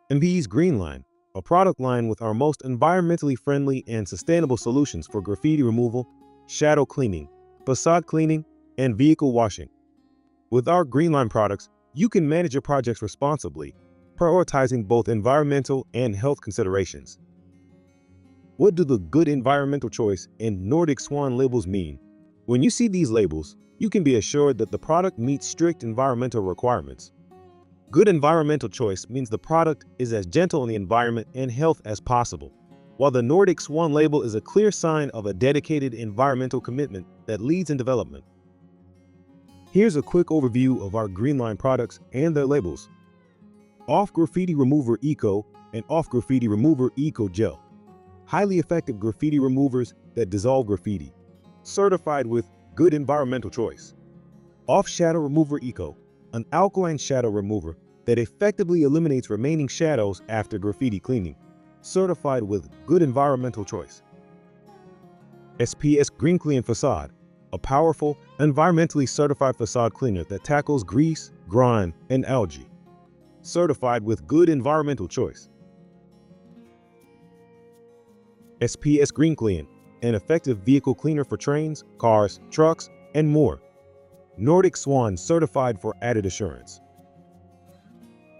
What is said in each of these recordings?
MPE's GreenLine, a product line with our most environmentally friendly and sustainable solutions for graffiti removal, shadow cleaning, facade cleaning, and vehicle washing. With our GreenLine products, you can manage your projects responsibly, prioritizing both environmental and health considerations. What do the good environmental choice and Nordic Swan labels mean? When you see these labels, you can be assured that the product meets strict environmental requirements. Good environmental choice means the product is as gentle on the environment and health as possible, while the Nordic Swan label is a clear sign of a dedicated environmental commitment that leads in development. Here's a quick overview of our GreenLine products and their labels. Off Graffiti Remover Eco and Off Graffiti Remover Eco Gel. Highly effective graffiti removers that dissolve graffiti. Certified with good environmental choice. Off Shadow Remover Eco, an alkaline shadow remover that effectively eliminates remaining shadows after graffiti cleaning. Certified with good environmental choice. SPS Greenclean Facade, a powerful, environmentally certified facade cleaner that tackles grease, grime, and algae. Certified with good environmental choice. SPS Greenclean, an effective vehicle cleaner for trains, cars, trucks, and more. Nordic Swan certified for added assurance.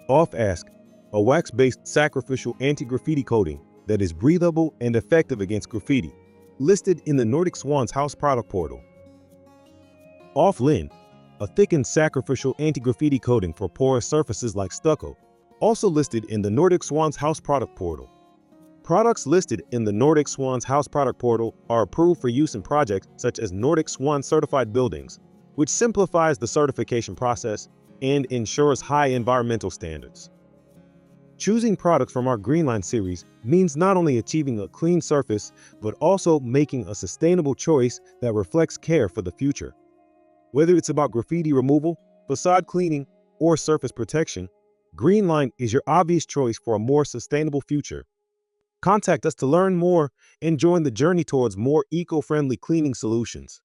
Off Ask, a wax-based sacrificial anti-graffiti coating that is breathable and effective against graffiti, listed in the Nordic Swan's house product portal. Off Lin, a thickened sacrificial anti-graffiti coating for porous surfaces like stucco, also listed in the Nordic Swan's house product portal. Products listed in the Nordic Swan's house product portal are approved for use in projects such as Nordic Swan certified buildings, which simplifies the certification process and ensures high environmental standards. Choosing products from our GreenLine series means not only achieving a clean surface, but also making a sustainable choice that reflects care for the future. Whether it's about graffiti removal, facade cleaning, or surface protection, GreenLine is your obvious choice for a more sustainable future. Contact us to learn more and join the journey towards more eco-friendly cleaning solutions.